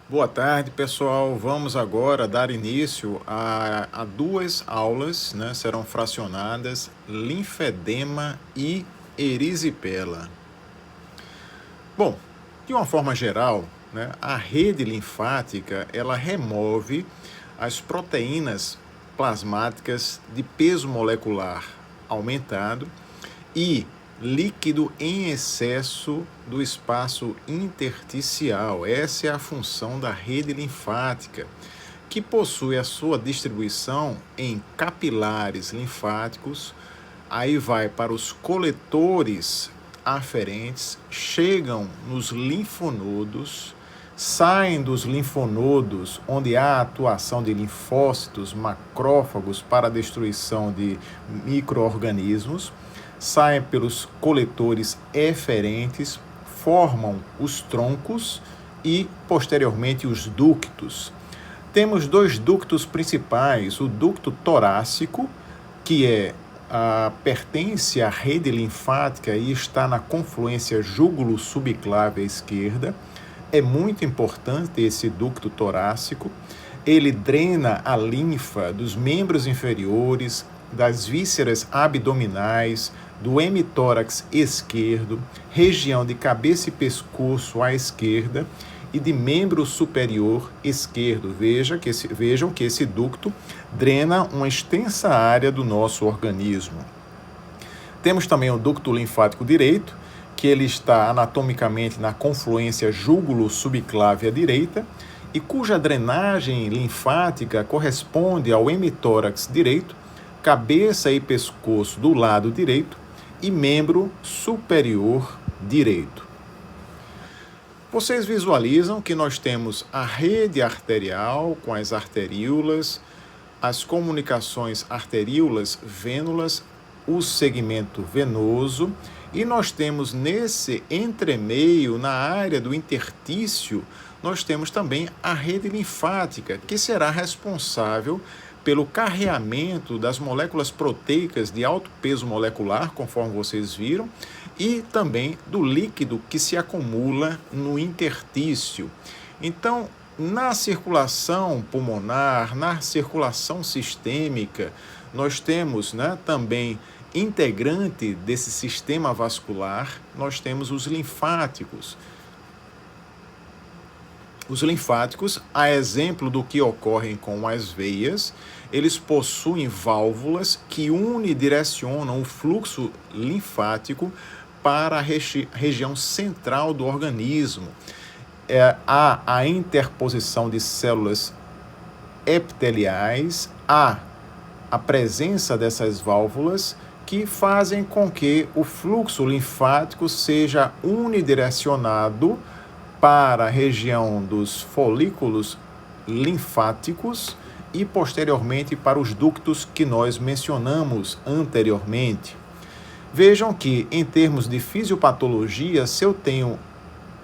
Boa tarde, pessoal. Vamos agora dar início a duas aulas, né? Serão fracionadas linfedema e erisipela. Bom, de uma forma geral, né, a rede linfática ela remove as proteínas plasmáticas de peso molecular aumentado e líquido em excesso do espaço intersticial. Essa é a função da rede linfática, que possui a sua distribuição em capilares linfáticos, aí vai para os coletores aferentes, chegam nos linfonodos, saem dos linfonodos, onde há atuação de linfócitos, macrófagos para a destruição de micro-organismos, saem pelos coletores eferentes, formam os troncos e, posteriormente, os ductos. Temos dois ductos principais, o ducto torácico, que pertence à rede linfática e está na confluência júgulo-subclávia esquerda. É muito importante esse ducto torácico. Ele drena a linfa dos membros inferiores, das vísceras abdominais, do hemitórax esquerdo, região de cabeça e pescoço à esquerda e de membro superior esquerdo. Vejam que esse ducto drena uma extensa área do nosso organismo. Temos também o ducto linfático direito, que ele está anatomicamente na confluência júgulo-subclávia direita e cuja drenagem linfática corresponde ao hemitórax direito, cabeça e pescoço do lado direito e membro superior direito. Vocês visualizam que nós temos a rede arterial com as arteríolas, as comunicações arteríolas-vênulas, o segmento venoso, e nós temos nesse entremeio, na área do interstício, nós temos também a rede linfática, que será responsável pelo carreamento das moléculas proteicas de alto peso molecular, conforme vocês viram, e também do líquido que se acumula no interstício. Então, na circulação pulmonar, na circulação sistêmica, nós temos, também integrante desse sistema vascular, nós temos os linfáticos. Os linfáticos, a exemplo do que ocorrem com as veias, eles possuem válvulas que unidirecionam o fluxo linfático para a região central do organismo. Há a interposição de células epiteliais, há a presença dessas válvulas que fazem com que o fluxo linfático seja unidirecionado para a região dos folículos linfáticos e, posteriormente, para os ductos que nós mencionamos anteriormente. Vejam que, em termos de fisiopatologia, se eu tenho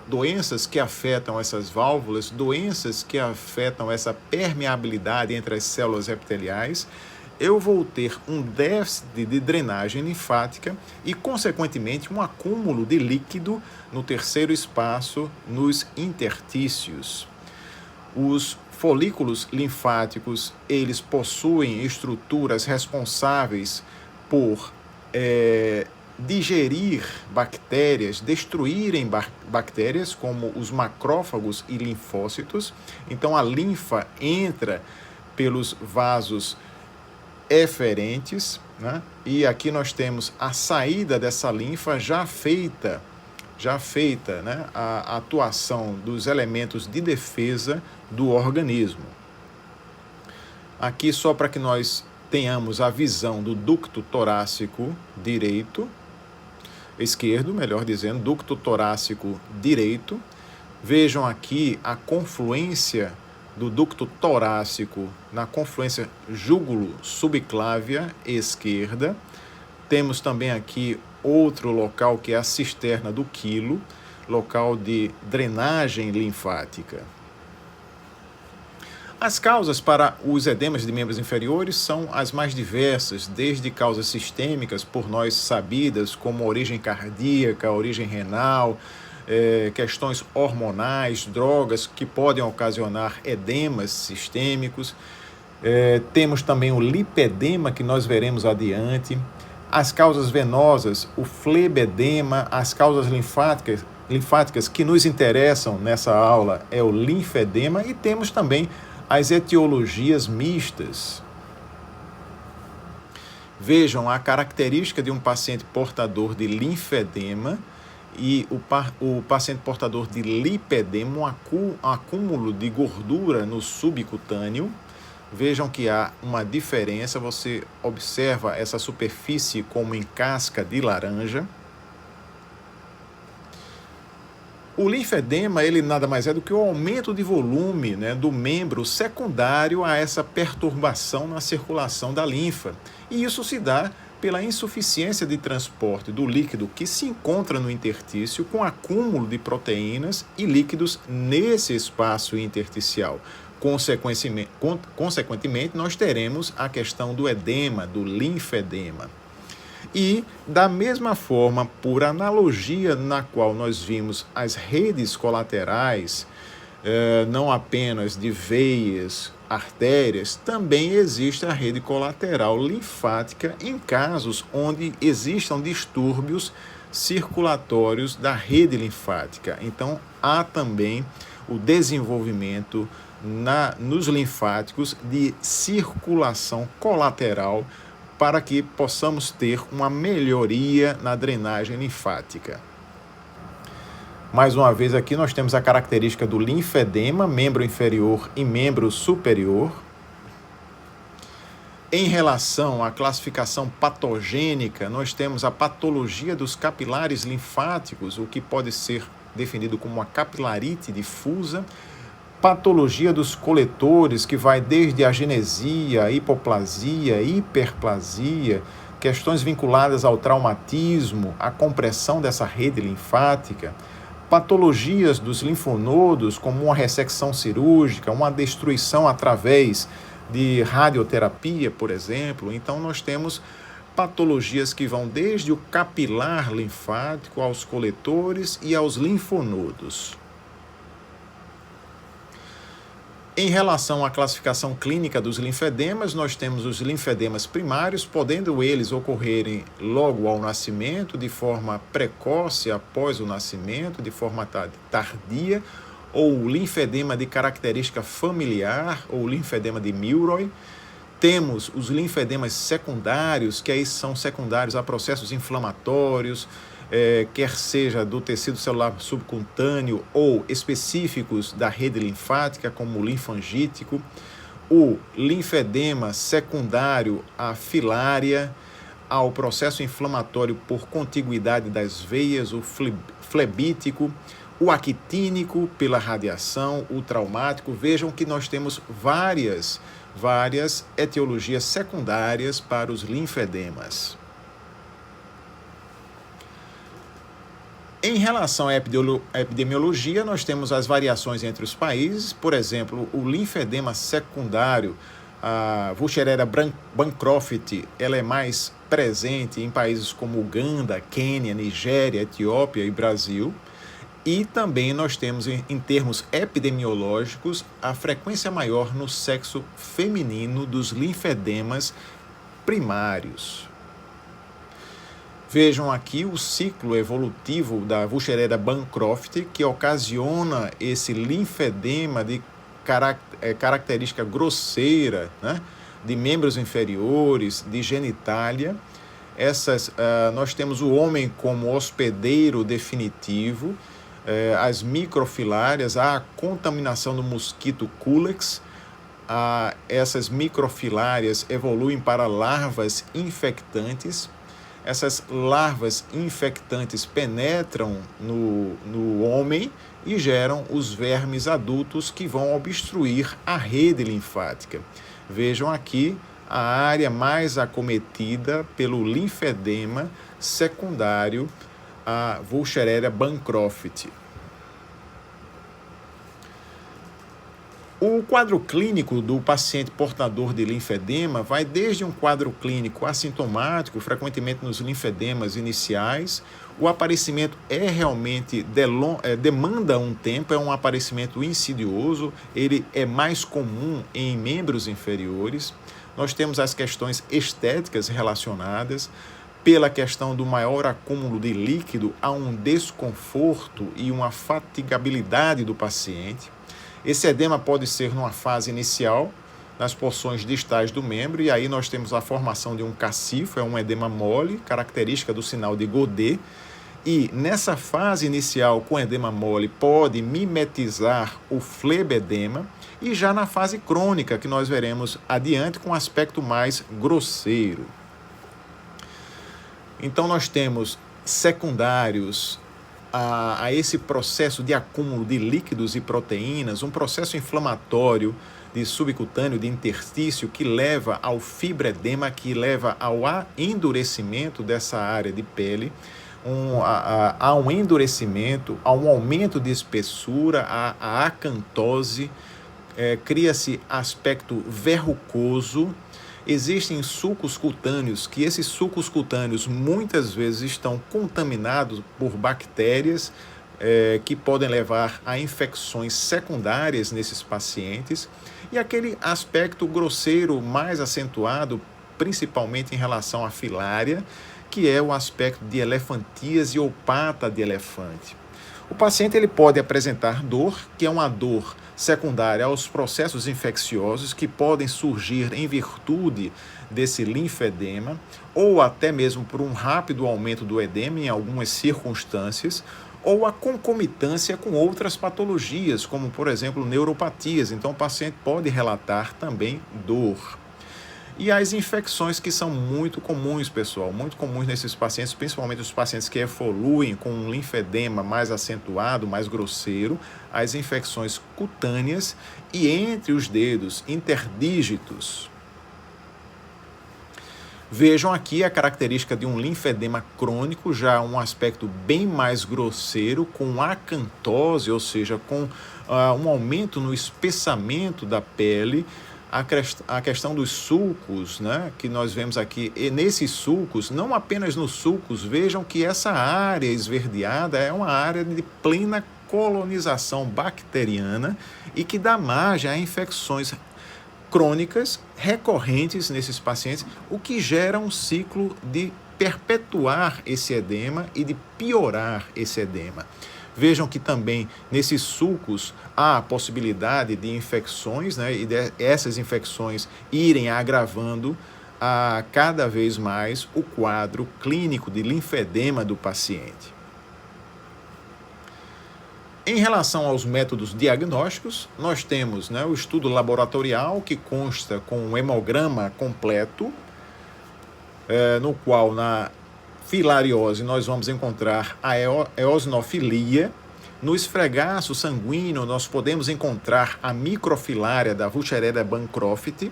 doenças que afetam essas válvulas, doenças que afetam essa permeabilidade entre as células epiteliais, eu vou ter um déficit de drenagem linfática e, consequentemente, um acúmulo de líquido no terceiro espaço, nos interstícios. Os folículos linfáticos, eles possuem estruturas responsáveis por digerir bactérias, destruírem bactérias, como os macrófagos e linfócitos. Então, a linfa entra pelos vasos eferentes, e aqui nós temos a saída dessa linfa já feita, a atuação dos elementos de defesa do organismo. Aqui, só para que nós tenhamos a visão do ducto torácico esquerdo, melhor dizendo, ducto torácico direito. Vejam aqui a confluência do ducto torácico na confluência júgulo-subclávia esquerda. Temos também aqui outro local que é a cisterna do quilo, local de drenagem linfática. As causas para os edemas de membros inferiores são as mais diversas, desde causas sistêmicas, por nós sabidas, como origem cardíaca, origem renal, questões hormonais, drogas que podem ocasionar edemas sistêmicos. Temos também o lipedema, que nós veremos adiante. As causas venosas, o flebedema, as causas linfáticas que nos interessam nessa aula é o linfedema, e temos também as etiologias mistas. Vejam a característica de um paciente portador de linfedema e o paciente portador de lipedema, um acúmulo de gordura no subcutâneo. Vejam que há uma diferença, você observa essa superfície como em casca de laranja. O linfedema, ele nada mais é do que o aumento de volume, né, do membro secundário a essa perturbação na circulação da linfa. E isso se dá pela insuficiência de transporte do líquido que se encontra no interstício, com acúmulo de proteínas e líquidos nesse espaço intersticial. Consequentemente, nós teremos a questão do edema, do linfedema. E, da mesma forma, por analogia na qual nós vimos as redes colaterais, não apenas de veias, artérias, também existe a rede colateral linfática em casos onde existam distúrbios circulatórios da rede linfática. Então, há também o desenvolvimento nos linfáticos de circulação colateral para que possamos ter uma melhoria na drenagem linfática. Mais uma vez aqui nós temos a característica do linfedema, membro inferior e membro superior. Em relação à classificação patogênica, nós temos a patologia dos capilares linfáticos, o que pode ser definido como uma capilarite difusa, patologia dos coletores, que vai desde a agenesia, hipoplasia, hiperplasia, questões vinculadas ao traumatismo, à compressão dessa rede linfática, patologias dos linfonodos, como uma ressecção cirúrgica, uma destruição através de radioterapia, por exemplo. Então, nós temos patologias que vão desde o capilar linfático aos coletores e aos linfonodos. Em relação à classificação clínica dos linfedemas, nós temos os linfedemas primários, podendo eles ocorrerem logo ao nascimento, de forma precoce após o nascimento, de forma tardia, ou linfedema de característica familiar, ou linfedema de Milroy. Temos os linfedemas secundários, que aí são secundários a processos inflamatórios, quer seja do tecido celular subcutâneo ou específicos da rede linfática, como o linfangítico. O linfedema secundário à filária, ao processo inflamatório por contiguidade das veias, o flebítico, o actínico pela radiação, o traumático. Vejam que nós temos várias etiologias secundárias para os linfedemas. Em relação à epidemiologia, nós temos as variações entre os países. Por exemplo, o linfedema secundário, a Wuchereria bancroft, ela é mais presente em países como Uganda, Quênia, Nigéria, Etiópia e Brasil. E também nós temos, em termos epidemiológicos, a frequência maior no sexo feminino dos linfedemas primários. Vejam aqui o ciclo evolutivo da Wuchereria bancroft, que ocasiona esse linfedema de característica grosseira, né, de membros inferiores, de genitália. Nós temos o homem como hospedeiro definitivo, as microfilárias, a contaminação do mosquito Culex. Essas microfilárias evoluem para larvas infectantes. Essas larvas infectantes penetram no homem e geram os vermes adultos que vão obstruir a rede linfática. Vejam aqui a área mais acometida pelo linfedema secundário, a Wuchereria bancroft. O quadro clínico do paciente portador de linfedema vai desde um quadro clínico assintomático, frequentemente nos linfedemas iniciais. O aparecimento realmente demanda um tempo, é um aparecimento insidioso, ele é mais comum em membros inferiores. Nós temos as questões estéticas relacionadas. Pela questão do maior acúmulo de líquido, há um desconforto e uma fatigabilidade do paciente. Esse edema pode ser numa fase inicial, nas porções distais do membro, e aí nós temos a formação de um cacifo, é um edema mole, característica do sinal de Godet, e nessa fase inicial com edema mole pode mimetizar o flebedema, e já na fase crônica, que nós veremos adiante, com um aspecto mais grosseiro. Então nós temos secundários a esse processo de acúmulo de líquidos e proteínas, um processo inflamatório de subcutâneo, de interstício, que leva ao fibredema, que leva ao endurecimento dessa área de pele, a um endurecimento, a um aumento de espessura, a acantose, cria-se aspecto verrucoso. Existem sulcos cutâneos, que esses sulcos cutâneos muitas vezes estão contaminados por bactérias que podem levar a infecções secundárias nesses pacientes. E aquele aspecto grosseiro mais acentuado, principalmente em relação à filária, que é o aspecto de elefantíase ou pata de elefante. O paciente ele pode apresentar dor, que é uma dor secundária aos processos infecciosos que podem surgir em virtude desse linfedema, ou até mesmo por um rápido aumento do edema em algumas circunstâncias, ou a concomitância com outras patologias, como por exemplo neuropatias. Então o paciente pode relatar também dor. E as infecções que são muito comuns, pessoal, muito comuns nesses pacientes, principalmente os pacientes que evoluem com um linfedema mais acentuado, mais grosseiro, as infecções cutâneas e entre os dedos interdígitos. Vejam aqui a característica de um linfedema crônico, já um aspecto bem mais grosseiro, com acantose, ou seja, com um aumento no espessamento da pele. A questão dos sulcos, né, que nós vemos aqui, e nesses sulcos, não apenas nos sulcos, vejam que essa área esverdeada é uma área de plena colonização bacteriana e que dá margem a infecções crônicas recorrentes nesses pacientes, o que gera um ciclo de perpetuar esse edema e de piorar esse edema. Vejam que também nesses sulcos há a possibilidade de infecções, né, e essas infecções irem agravando cada vez mais o quadro clínico de linfedema do paciente. Em relação aos métodos diagnósticos, nós temos, né, o estudo laboratorial, que consta com um hemograma completo, no qual na filariose nós vamos encontrar a eosinofilia. No esfregaço sanguíneo nós podemos encontrar a microfilária da Wuchereria Bancroft.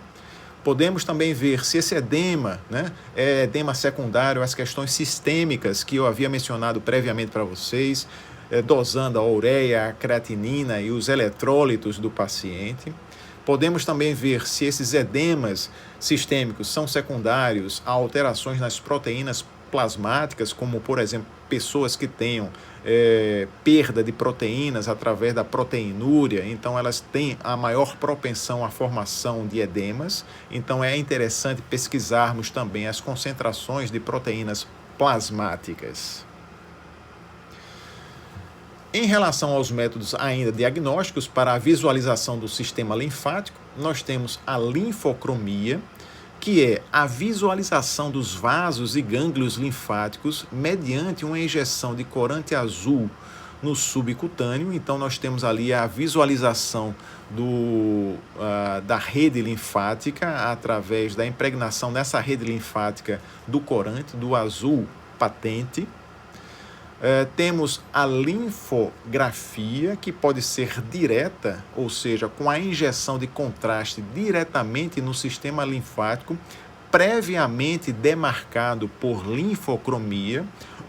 Podemos também ver se esse edema, né, é edema secundário às questões sistêmicas que eu havia mencionado previamente para vocês, dosando a ureia, a creatinina e os eletrólitos do paciente. Podemos também ver se esses edemas sistêmicos são secundários a alterações nas proteínas plasmáticas, como, por exemplo, pessoas que tenham perda de proteínas através da proteinúria, então elas têm a maior propensão à formação de edemas. Então é interessante pesquisarmos também as concentrações de proteínas plasmáticas. Em relação aos métodos ainda diagnósticos para a visualização do sistema linfático, nós temos a linfocromia, que é a visualização dos vasos e gânglios linfáticos mediante uma injeção de corante azul no subcutâneo. Então nós temos ali a visualização da rede linfática através da impregnação dessa rede linfática do corante, do azul patente. Temos a linfografia, que pode ser direta, ou seja, com a injeção de contraste diretamente no sistema linfático, previamente demarcado por linfocromia,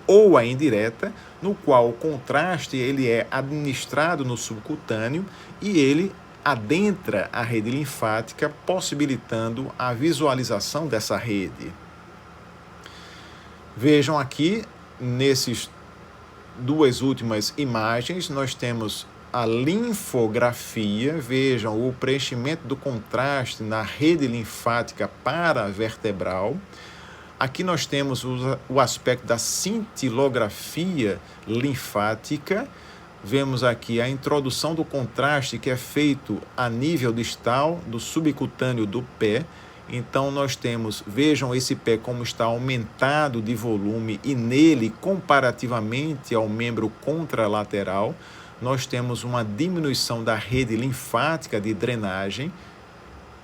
ou a indireta, no qual o contraste ele é administrado no subcutâneo e ele adentra a rede linfática, possibilitando a visualização dessa rede. Vejam aqui, nessas duas últimas imagens, nós temos a linfografia. Vejam o preenchimento do contraste na rede linfática paravertebral. Aqui nós temos o aspecto da cintilografia linfática. Vemos aqui a introdução do contraste que é feito a nível distal do subcutâneo do pé. Então nós temos, vejam esse pé como está aumentado de volume e nele, comparativamente ao membro contralateral, nós temos uma diminuição da rede linfática de drenagem.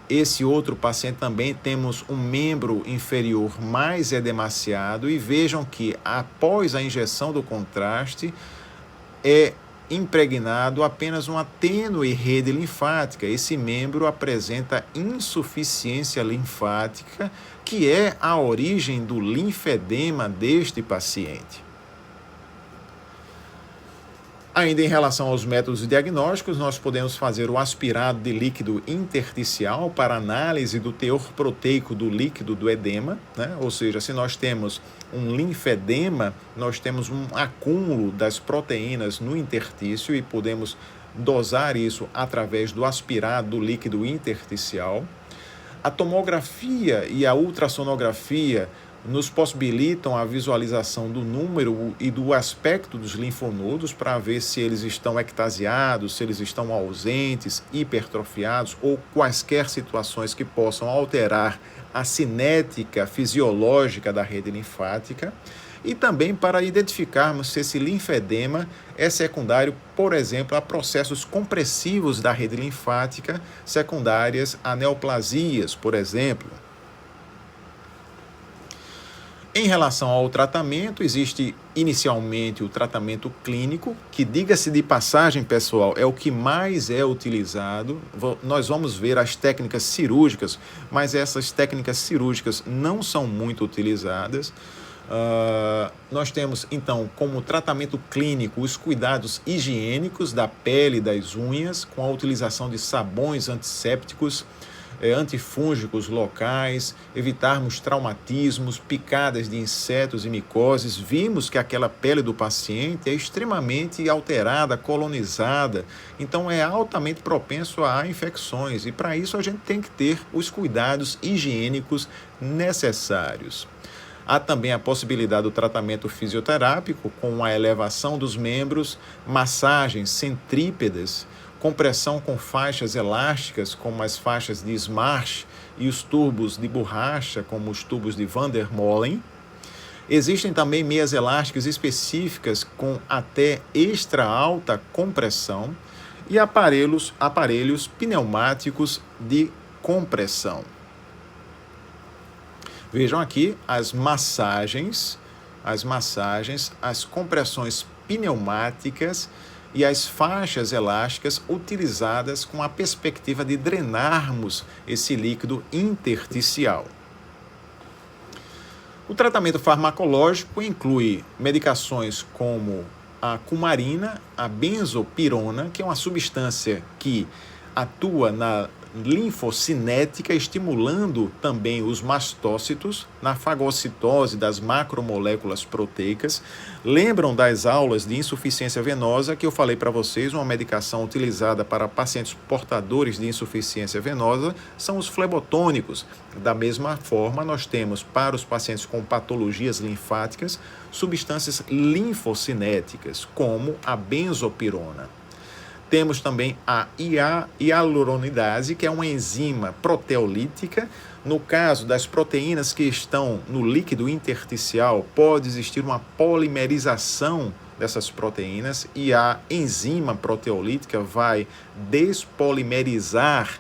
Esse outro paciente também temos um membro inferior mais edemaciado e vejam que após a injeção do contraste é impregnado apenas uma tênue rede linfática. Esse membro apresenta insuficiência linfática, que é a origem do linfedema deste paciente. Ainda em relação aos métodos diagnósticos, nós podemos fazer o aspirado de líquido intersticial para análise do teor proteico do líquido do edema, né? Ou seja, se nós temos um linfedema, nós temos um acúmulo das proteínas no interstício e podemos dosar isso através do aspirado do líquido intersticial. A tomografia e a ultrassonografia nos possibilitam a visualização do número e do aspecto dos linfonodos para ver se eles estão ectasiados, se eles estão ausentes, hipertrofiados ou quaisquer situações que possam alterar a cinética fisiológica da rede linfática. E também para identificarmos se esse linfedema é secundário, por exemplo, a processos compressivos da rede linfática, secundárias a neoplasias, por exemplo. Em relação ao tratamento, existe inicialmente o tratamento clínico, que, diga-se de passagem, pessoal, é o que mais é utilizado. Nós vamos ver as técnicas cirúrgicas, mas essas técnicas cirúrgicas não são muito utilizadas. Nós temos, então, como tratamento clínico, os cuidados higiênicos da pele e das unhas, com a utilização de sabões antissépticos, antifúngicos locais, evitarmos traumatismos, picadas de insetos e micoses. Vimos que aquela pele do paciente é extremamente alterada, colonizada, então é altamente propenso a infecções e para isso a gente tem que ter os cuidados higiênicos necessários. Há também a possibilidade do tratamento fisioterápico com a elevação dos membros, massagens centrípedas, compressão com faixas elásticas, como as faixas de Smarsh, e os tubos de borracha, como os tubos de Van der Molen. Existem também meias elásticas específicas com até extra alta compressão e aparelhos pneumáticos de compressão. Vejam aqui as massagens, as compressões pneumáticas e as faixas elásticas utilizadas com a perspectiva de drenarmos esse líquido intersticial. O tratamento farmacológico inclui medicações como a cumarina, a benzopirona, que é uma substância que atua na linfocinética, estimulando também os mastócitos na fagocitose das macromoléculas proteicas. Lembram das aulas de insuficiência venosa que eu falei para vocês? Uma medicação utilizada para pacientes portadores de insuficiência venosa são os flebotônicos. Da mesma forma, nós temos para os pacientes com patologias linfáticas substâncias linfocinéticas, como a benzopirona. Temos também a hialuronidase, que é uma enzima proteolítica. No caso das proteínas que estão no líquido intersticial, pode existir uma polimerização dessas proteínas e a enzima proteolítica vai despolimerizar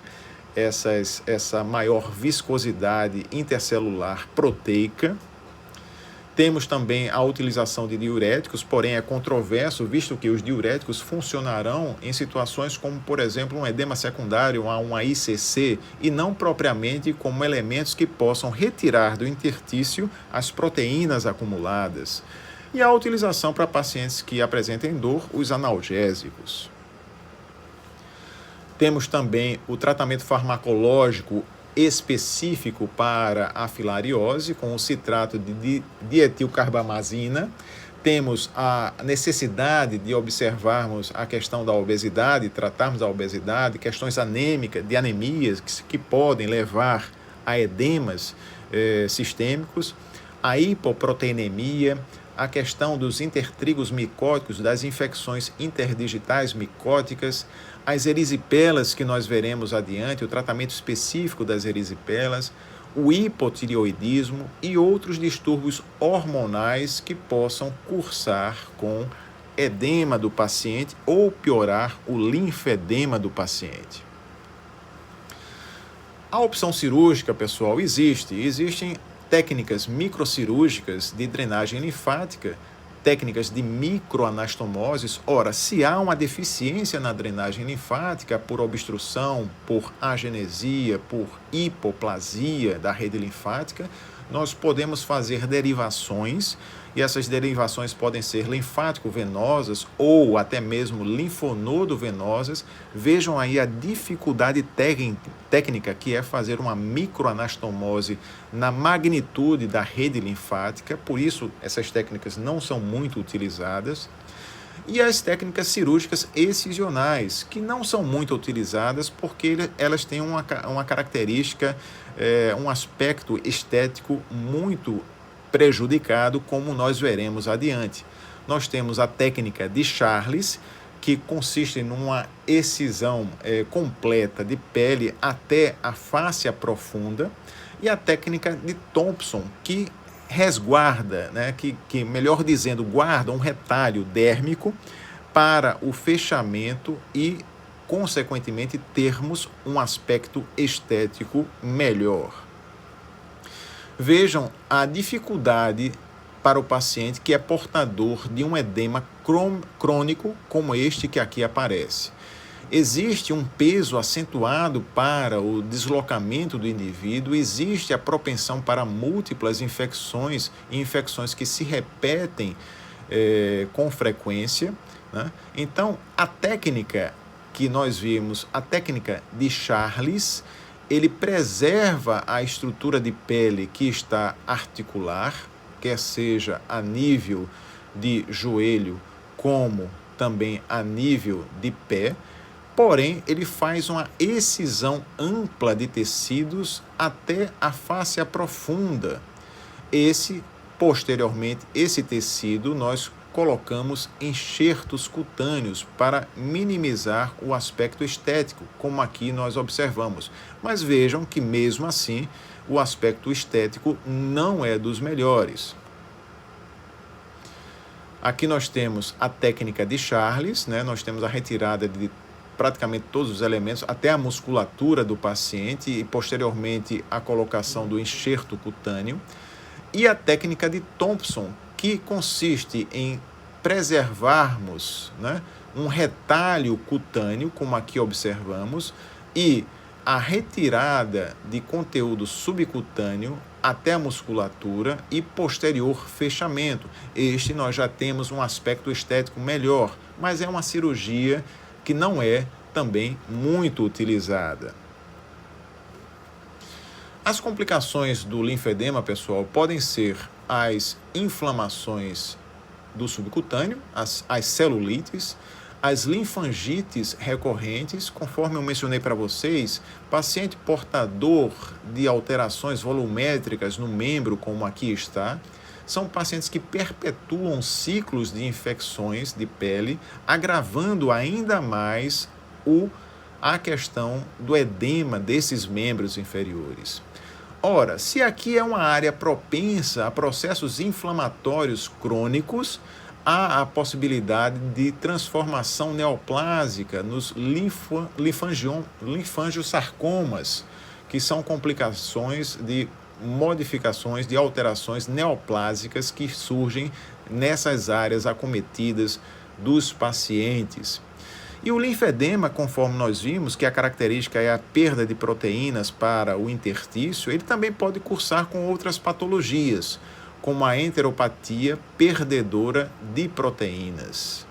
essa maior viscosidade intercelular proteica. Temos também a utilização de diuréticos, porém é controverso, visto que os diuréticos funcionarão em situações como, por exemplo, um edema secundário a uma ICC e não propriamente como elementos que possam retirar do interstício as proteínas acumuladas. E a utilização para pacientes que apresentem dor, os analgésicos. Temos também o tratamento farmacológico específico para a filariose, com o citrato de dietilcarbamazina. Temos a necessidade de observarmos a questão da obesidade, tratarmos a obesidade, questões de anemias que podem levar a edemas sistêmicos, a hipoproteinemia, a questão dos intertrigos micóticos, das infecções interdigitais micóticas, as erisipelas que nós veremos adiante, o tratamento específico das erisipelas, o hipotireoidismo e outros distúrbios hormonais que possam cursar com edema do paciente ou piorar o linfedema do paciente. A opção cirúrgica, pessoal, existem técnicas microcirúrgicas de drenagem linfática, técnicas de microanastomoses. Ora, se há uma deficiência na drenagem linfática por obstrução, por agenesia, por hipoplasia da rede linfática, nós podemos fazer derivações, e essas derivações podem ser linfático-venosas ou até mesmo linfonodo-venosas. Vejam aí a dificuldade técnica que é fazer uma microanastomose na magnitude da rede linfática, por isso essas técnicas não são muito utilizadas. E as técnicas cirúrgicas excisionais, que não são muito utilizadas porque elas têm uma característica, um aspecto estético muito prejudicado, como nós veremos adiante. Nós temos a técnica de Charles, que consiste numa excisão completa de pele até a fáscia profunda, e a técnica de Thompson, que resguarda, que melhor dizendo, guarda um retalho dérmico para o fechamento e, consequentemente, termos um aspecto estético melhor. Vejam a dificuldade para o paciente que é portador de um edema crônico como este que aqui aparece. Existe um peso acentuado para o deslocamento do indivíduo, existe a propensão para múltiplas infecções, infecções que se repetem com frequência, né? Então, a técnica que nós vimos, a técnica de Charles, ele preserva a estrutura de pele que está articular, quer seja a nível de joelho, como também a nível de pé, porém ele faz uma excisão ampla de tecidos até a fáscia profunda. Posteriormente, esse tecido nós colocamos enxertos cutâneos para minimizar o aspecto estético, como aqui nós observamos. Mas vejam que, mesmo assim, o aspecto estético não é dos melhores. Aqui nós temos a técnica de Charles, nós temos a retirada de praticamente todos os elementos, até a musculatura do paciente, e posteriormente a colocação do enxerto cutâneo. E a técnica de Thompson, que consiste em preservarmos um retalho cutâneo, como aqui observamos, e a retirada de conteúdo subcutâneo até a musculatura e posterior fechamento. Nós já temos um aspecto estético melhor, mas é uma cirurgia que não é também muito utilizada. As complicações do linfedema, pessoal, podem ser as inflamações do subcutâneo, as celulites, as linfangites recorrentes, conforme eu mencionei para vocês, paciente portador de alterações volumétricas no membro, como aqui está, são pacientes que perpetuam ciclos de infecções de pele, agravando ainda mais a questão do edema desses membros inferiores. Ora, se aqui é uma área propensa a processos inflamatórios crônicos, há a possibilidade de transformação neoplásica nos linfangiosarcomas, que são complicações de modificações, de alterações neoplásicas que surgem nessas áreas acometidas dos pacientes. E o linfedema, conforme nós vimos, que a característica é a perda de proteínas para o interstício, ele também pode cursar com outras patologias, como a enteropatia perdedora de proteínas.